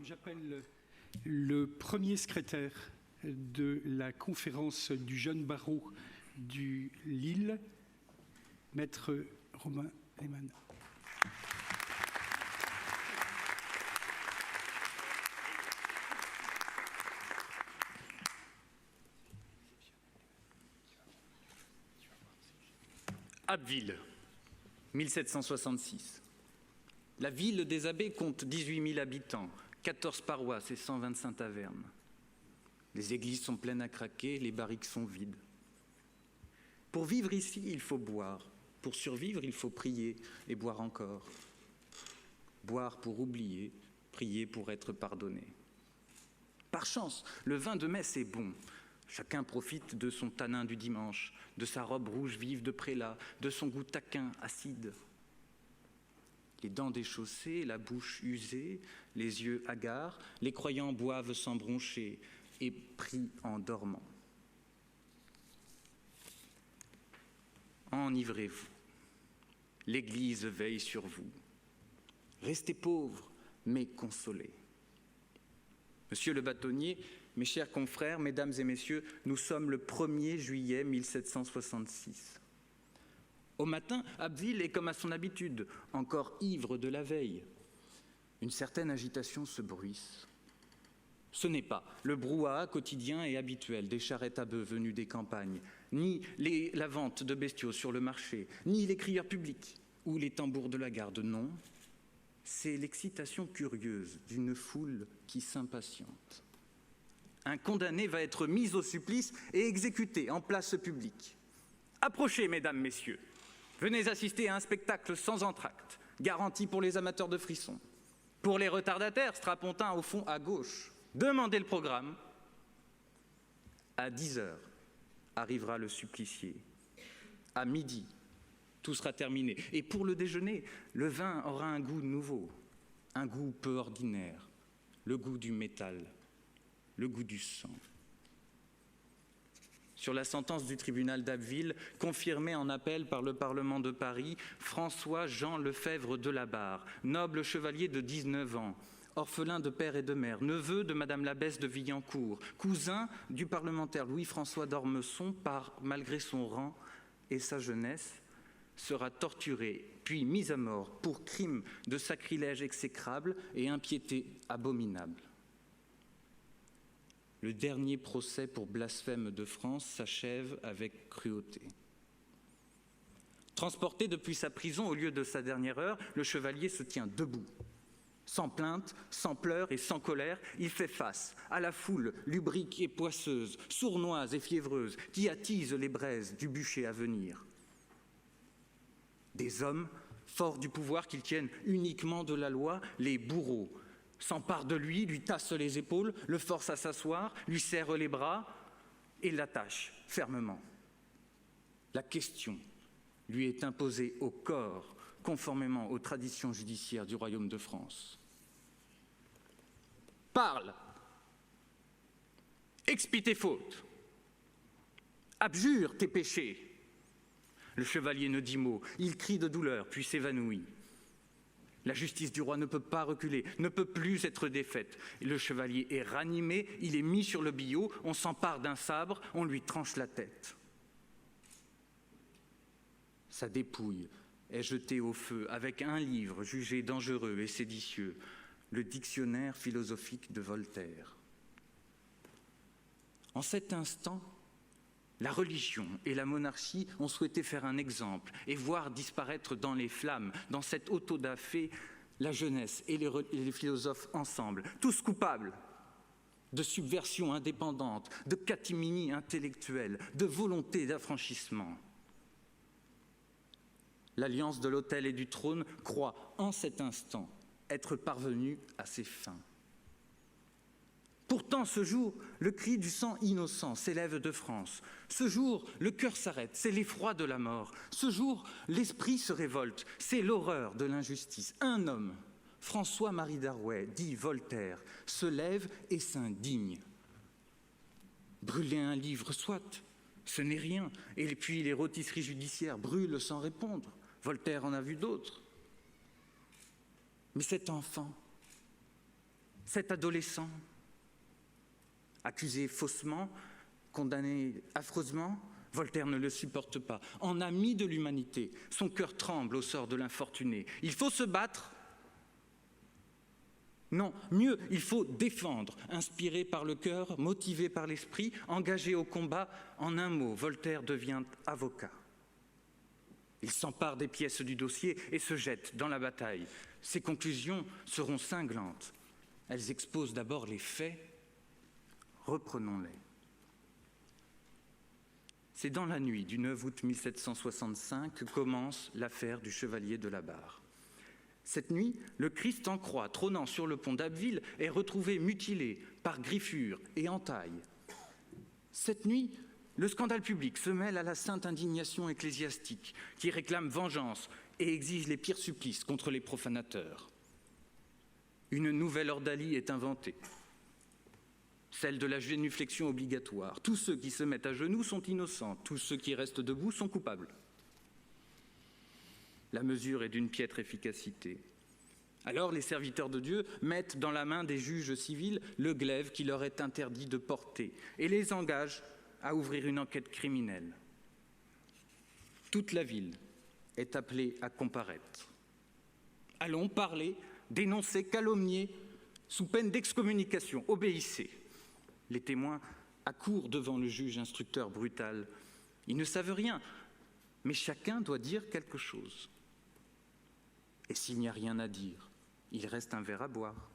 J'appelle le premier secrétaire de la conférence du jeune barreau du Lille, Maître Romain Lehmann. Abbeville, 1766. La ville des abbés compte 18 000 habitants, 14 paroisses et 125 tavernes. Les églises sont pleines à craquer, les barriques sont vides. Pour vivre ici, il faut boire. Pour survivre, il faut prier et boire encore. Boire pour oublier, prier pour être pardonné. Par chance, le vin de messe est bon. Chacun profite de son tanin du dimanche, de sa robe rouge vive de prélat, de son goût taquin, acide. Les dents déchaussées, la bouche usée, les yeux hagards, les croyants boivent sans broncher et prient en dormant. Enivrez-vous. L'Église veille sur vous. Restez pauvres, mais consolés. Monsieur le bâtonnier, mes chers confrères, mesdames et messieurs, nous sommes le 1er juillet 1766. Au matin, Abbeville est comme à son habitude, encore ivre de la veille. Une certaine agitation se bruisse. Ce n'est pas le brouhaha quotidien et habituel des charrettes à bœufs venues des campagnes, ni la vente de bestiaux sur le marché, ni les crieurs publics ou les tambours de la garde, non. C'est l'excitation curieuse d'une foule qui s'impatiente. Un condamné va être mis au supplice et exécuté en place publique. Approchez, mesdames, messieurs. Venez assister à un spectacle sans entracte, garanti pour les amateurs de frissons. Pour les retardataires, strapontin au fond à gauche. Demandez le programme. À 10h arrivera le supplicié. À midi, tout sera terminé. Et pour le déjeuner, le vin aura un goût nouveau, un goût peu ordinaire, le goût du métal, le goût du sang. Sur la sentence du tribunal d'Abbeville, confirmée en appel par le Parlement de Paris, François-Jean Lefebvre de la Barre, noble chevalier de 19 ans, orphelin de père et de mère, neveu de Madame l'abbesse de Villancourt, cousin du parlementaire Louis-François d'Ormesson, malgré son rang et sa jeunesse, sera torturé puis mis à mort pour crime de sacrilège exécrable et impiété abominable. Le dernier procès pour blasphème de France s'achève avec cruauté. Transporté depuis sa prison au lieu de sa dernière heure, le chevalier se tient debout. Sans plainte, sans pleurs et sans colère, il fait face à la foule lubrique et poisseuse, sournoise et fiévreuse, qui attise les braises du bûcher à venir. Des hommes, forts du pouvoir qu'ils tiennent uniquement de la loi, les bourreaux, s'emparent de lui tassent les épaules, le forcent à s'asseoir, lui serrent les bras et l'attachent fermement. La question lui est imposée au corps, conformément aux traditions judiciaires du royaume de France. Parle, expie tes fautes, abjure tes péchés. Le chevalier ne dit mot, il crie de douleur, puis s'évanouit. La justice du roi ne peut pas reculer, ne peut plus être défaite. Le chevalier est ranimé, il est mis sur le billot, on s'empare d'un sabre, on lui tranche la tête. Sa dépouille est jetée au feu avec un livre jugé dangereux et séditieux, le dictionnaire philosophique de Voltaire. En cet instant, la religion et la monarchie ont souhaité faire un exemple et voir disparaître dans les flammes, dans cette autodafé, la jeunesse et les philosophes ensemble, tous coupables de subversion indépendante, de catimini intellectuelle, de volonté d'affranchissement. L'alliance de l'autel et du trône croit en cet instant être parvenue à ses fins. Pourtant, ce jour, le cri du sang innocent s'élève de France. Ce jour, le cœur s'arrête, c'est l'effroi de la mort. Ce jour, l'esprit se révolte, c'est l'horreur de l'injustice. Un homme, François-Marie d'Arouet, dit Voltaire, se lève et s'indigne. Brûler un livre, soit, ce n'est rien. Et puis les rôtisseries judiciaires brûlent sans répondre. Voltaire en a vu d'autres. Mais cet enfant, cet adolescent, accusé faussement, condamné affreusement, Voltaire ne le supporte pas. En ami de l'humanité, son cœur tremble au sort de l'infortuné. Il faut se battre. Non, mieux, il faut défendre, inspiré par le cœur, motivé par l'esprit, engagé au combat. En un mot, Voltaire devient avocat. Il s'empare des pièces du dossier et se jette dans la bataille. Ses conclusions seront cinglantes. Elles exposent d'abord les faits. Reprenons-les. C'est dans la nuit du 9 août 1765 que commence l'affaire du chevalier de la Barre. Cette nuit, le Christ en croix, trônant sur le pont d'Abbeville, est retrouvé mutilé par griffures et entailles. Cette nuit, le scandale public se mêle à la sainte indignation ecclésiastique qui réclame vengeance et exige les pires supplices contre les profanateurs. Une nouvelle ordalie est inventée, celle de la génuflexion obligatoire. Tous ceux qui se mettent à genoux sont innocents, tous ceux qui restent debout sont coupables. La mesure est d'une piètre efficacité. Alors les serviteurs de Dieu mettent dans la main des juges civils le glaive qui leur est interdit de porter et les engagent à ouvrir une enquête criminelle. Toute la ville est appelée à comparaître. Allons parler, dénoncer, calomnier, sous peine d'excommunication. Obéissez. Les témoins accourent devant le juge instructeur brutal. Ils ne savent rien, mais chacun doit dire quelque chose. Et s'il n'y a rien à dire, il reste un verre à boire.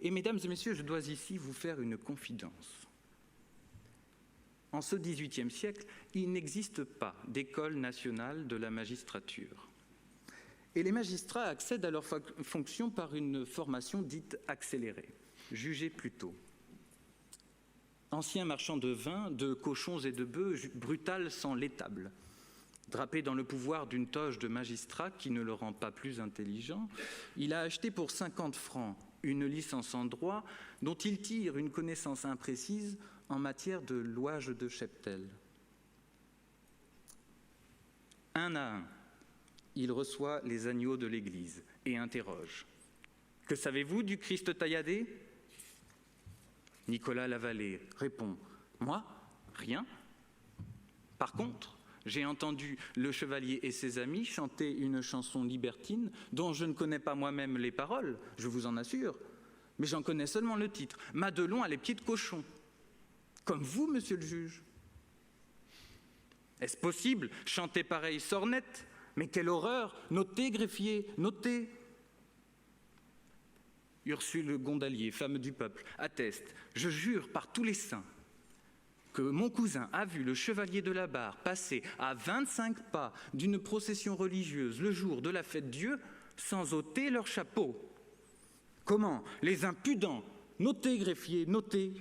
Et mesdames et messieurs, je dois ici vous faire une confidence. En ce XVIIIe siècle, il n'existe pas d'école nationale de la magistrature. Et les magistrats accèdent à leur fonction par une formation dite accélérée. Jugez plutôt. Ancien marchand de vin, de cochons et de bœufs, brutal sans l'étable, drapé dans le pouvoir d'une toge de magistrat qui ne le rend pas plus intelligent, il a acheté pour 50 francs une licence en droit dont il tire une connaissance imprécise en matière de louage de cheptel. Un à un, il reçoit les agneaux de l'Église et interroge. « Que savez-vous du Christ tailladé ?» Nicolas Lavallée répond « Moi, rien. Par contre, j'ai entendu le chevalier et ses amis chanter une chanson libertine dont je ne connais pas moi-même les paroles, je vous en assure, mais j'en connais seulement le titre. Madelon a les pieds de cochon. Comme vous, monsieur le juge. Est-ce possible, chanter pareille sornette? Mais quelle horreur! Notez, greffier, notez. Ursule Gondalier, femme du peuple, atteste, je jure par tous les saints, que mon cousin a vu le chevalier de la Barre passer à 25 pas d'une procession religieuse le jour de la fête Dieu sans ôter leur chapeau. Comment? Les impudents! Notez, greffier, notez.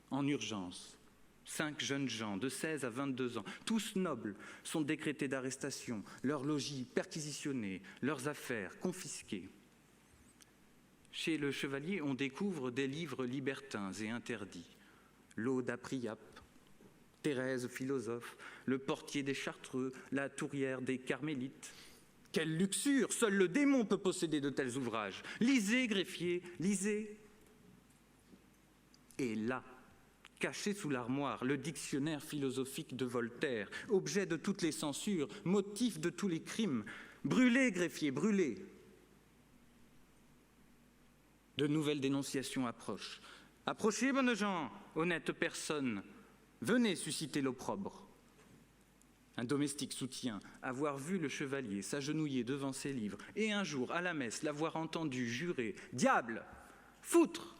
En urgence, 5 jeunes gens de 16 à 22 ans, tous nobles, sont décrétés d'arrestation, leurs logis perquisitionnés, leurs affaires confisquées. Chez le chevalier, on découvre des livres libertins et interdits. L'Aude à Priape, Thérèse philosophe, le portier des Chartreux, la tourière des Carmélites. Quelle luxure! Seul le démon peut posséder de tels ouvrages. Lisez, greffier, lisez. Et là, caché sous l'armoire, le dictionnaire philosophique de Voltaire, objet de toutes les censures, motif de tous les crimes. Brûlez, greffier, brûlez. De nouvelles dénonciations approchent. Approchez, bonnes gens, honnêtes personnes, venez susciter l'opprobre. Un domestique soutient avoir vu le chevalier s'agenouiller devant ses livres et un jour, à la messe, l'avoir entendu jurer « Diable, foutre !»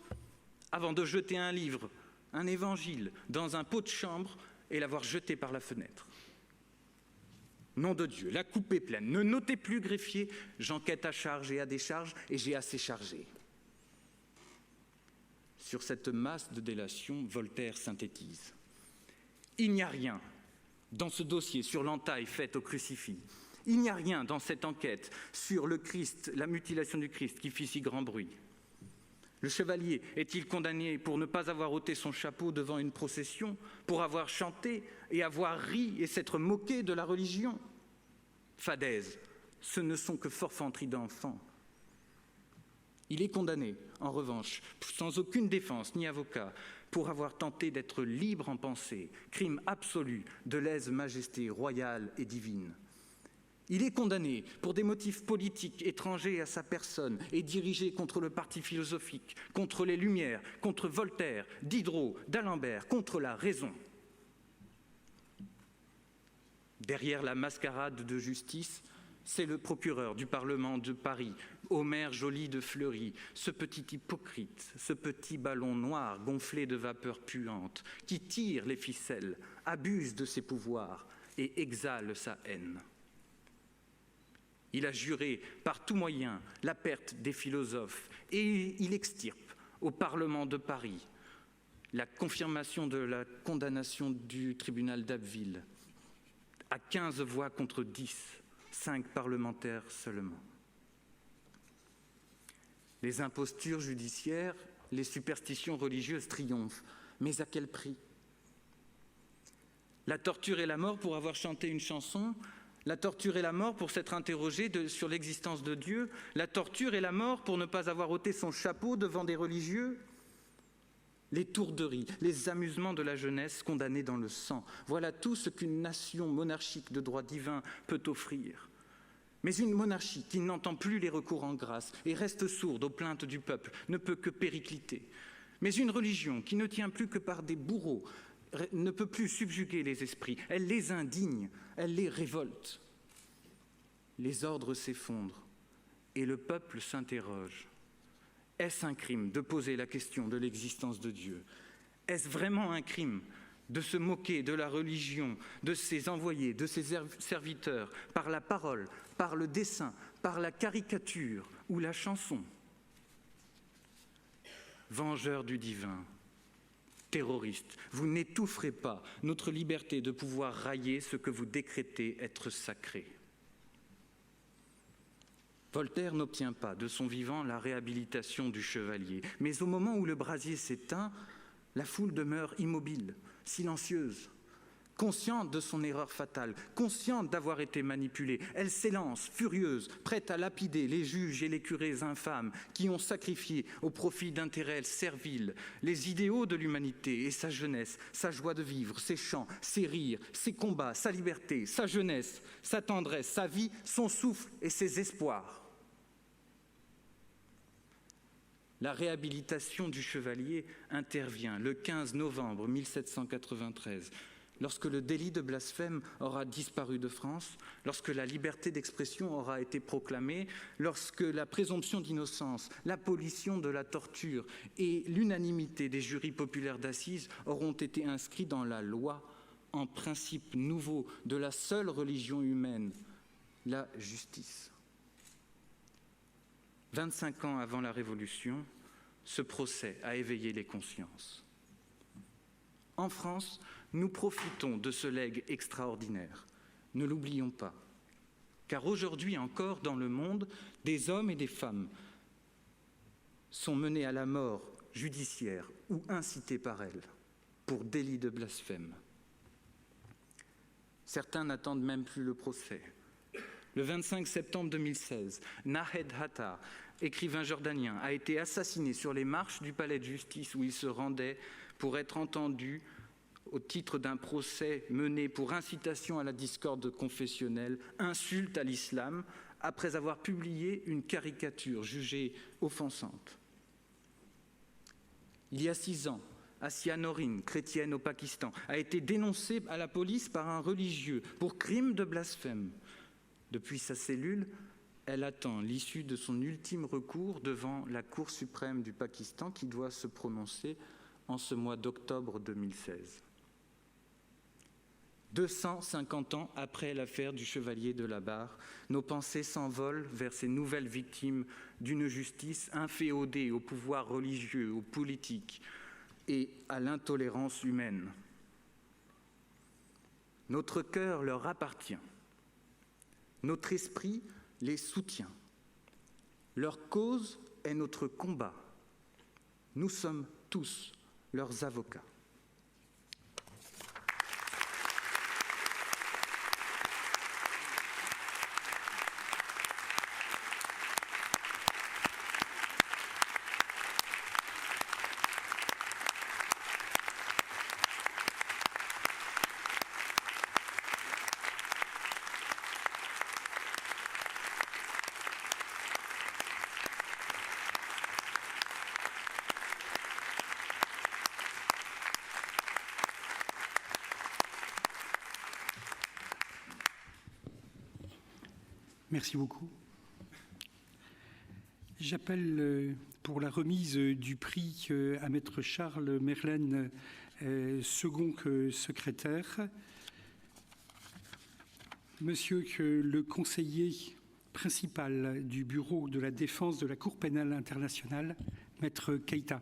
avant de jeter un livre, un évangile, dans un pot de chambre et l'avoir jeté par la fenêtre. Nom de Dieu, la coupe est pleine. Ne notez plus, greffier, j'enquête à charge et à décharge et j'ai assez chargé. Sur cette masse de délation, Voltaire synthétise. Il n'y a rien dans ce dossier sur l'entaille faite au crucifix. Il n'y a rien dans cette enquête sur le Christ, la mutilation du Christ qui fit si grand bruit. Le chevalier est-il condamné pour ne pas avoir ôté son chapeau devant une procession, pour avoir chanté et avoir ri et s'être moqué de la religion? Fadaise, ce ne sont que forfanteries d'enfants. Il est condamné, en revanche, sans aucune défense ni avocat, pour avoir tenté d'être libre en pensée, crime absolu de lèse-majesté royale et divine. Il est condamné pour des motifs politiques étrangers à sa personne et dirigés contre le parti philosophique, contre les Lumières, contre Voltaire, Diderot, d'Alembert, contre la raison. Derrière la mascarade de justice, c'est le procureur du Parlement de Paris, Omer Joly de Fleury, ce petit hypocrite, ce petit ballon noir gonflé de vapeur puante, qui tire les ficelles, abuse de ses pouvoirs et exhale sa haine. Il a juré par tout moyen la perte des philosophes et il extirpe au Parlement de Paris la confirmation de la condamnation du tribunal d'Abbeville à 15 voix contre 10, 5 parlementaires seulement. Les impostures judiciaires, les superstitions religieuses triomphent, mais à quel prix? La torture et la mort pour avoir chanté une chanson, la torture et la mort pour s'être interrogé sur l'existence de Dieu, la torture et la mort pour ne pas avoir ôté son chapeau devant des religieux. Les tourderies, les amusements de la jeunesse condamnés dans le sang, voilà tout ce qu'une nation monarchique de droit divin peut offrir. Mais une monarchie qui n'entend plus les recours en grâce et reste sourde aux plaintes du peuple ne peut que péricliter. Mais une religion qui ne tient plus que par des bourreaux ne peut plus subjuguer les esprits, elle les indigne, elle les révolte. Les ordres s'effondrent et le peuple s'interroge. Est-ce un crime de poser la question de l'existence de Dieu? Est-ce vraiment un crime de se moquer de la religion, de ses envoyés, de ses serviteurs, par la parole, par le dessin, par la caricature ou la chanson? Vengeurs du divin, terroristes, vous n'étoufferez pas notre liberté de pouvoir railler ce que vous décrétez être sacré. Voltaire n'obtient pas de son vivant la réhabilitation du chevalier, mais au moment où le brasier s'éteint, la foule demeure immobile, silencieuse, consciente de son erreur fatale, consciente d'avoir été manipulée. Elle s'élance, furieuse, prête à lapider les juges et les curés infâmes qui ont sacrifié au profit d'intérêts serviles les idéaux de l'humanité et sa jeunesse, sa joie de vivre, ses chants, ses rires, ses combats, sa liberté, sa jeunesse, sa tendresse, sa vie, son souffle et ses espoirs. La réhabilitation du chevalier intervient le 15 novembre 1793, lorsque le délit de blasphème aura disparu de France, lorsque la liberté d'expression aura été proclamée, lorsque la présomption d'innocence, l'abolition de la torture et l'unanimité des jurys populaires d'assises auront été inscrits dans la loi en principe nouveau de la seule religion humaine, la justice. 25 ans avant la Révolution, ce procès a éveillé les consciences. En France, nous profitons de ce legs extraordinaire. Ne l'oublions pas. Car aujourd'hui encore, dans le monde, des hommes et des femmes sont menés à la mort judiciaire ou incités par elle pour délit de blasphème. Certains n'attendent même plus le procès. Le 25 septembre 2016, Nahed Hatta, écrivain jordanien, a été assassiné sur les marches du palais de justice où il se rendait pour être entendu au titre d'un procès mené pour incitation à la discorde confessionnelle, insulte à l'islam, après avoir publié une caricature jugée offensante. Il y a 6 ans, Asia Noreen, chrétienne au Pakistan, a été dénoncée à la police par un religieux pour crime de blasphème. Depuis sa cellule, elle attend l'issue de son ultime recours devant la Cour suprême du Pakistan qui doit se prononcer en ce mois d'octobre 2016. 250 ans après l'affaire du chevalier de la Barre, nos pensées s'envolent vers ces nouvelles victimes d'une justice inféodée au pouvoir religieux, aux politiques et à l'intolérance humaine. Notre cœur leur appartient. Notre esprit les soutient. Leur cause est notre combat. Nous sommes tous leurs avocats. Merci beaucoup. J'appelle pour la remise du prix à Maître Charles Merlène, second secrétaire, Monsieur le conseiller principal du Bureau de la défense de la Cour pénale internationale, Maître Keïta.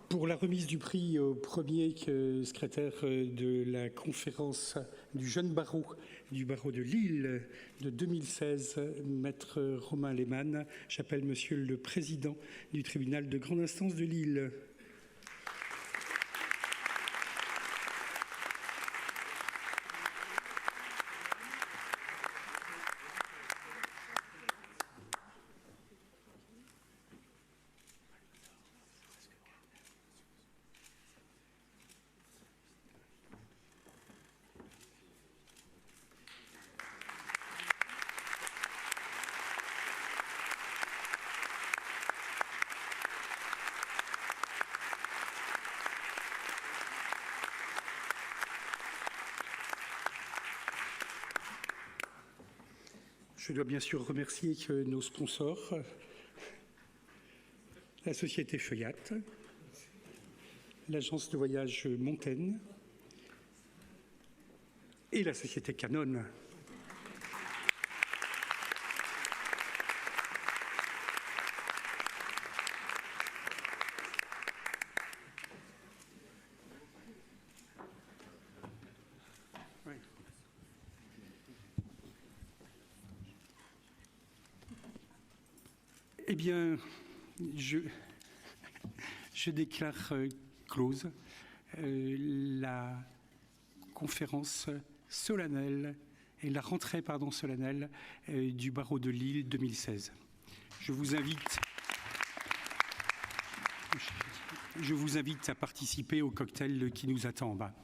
Pour la remise du prix au premier secrétaire de la conférence du jeune barreau du barreau de Lille de 2016, Maître Romain Lehmann, j'appelle Monsieur le Président du tribunal de grande instance de Lille. Je dois bien sûr remercier nos sponsors, la société Feuillat, l'agence de voyage Montaigne et la société Canon. Eh bien, je déclare close la conférence solennelle et la rentrée solennelle du barreau de Lille 2016. Je vous invite à participer au cocktail qui nous attend en bas.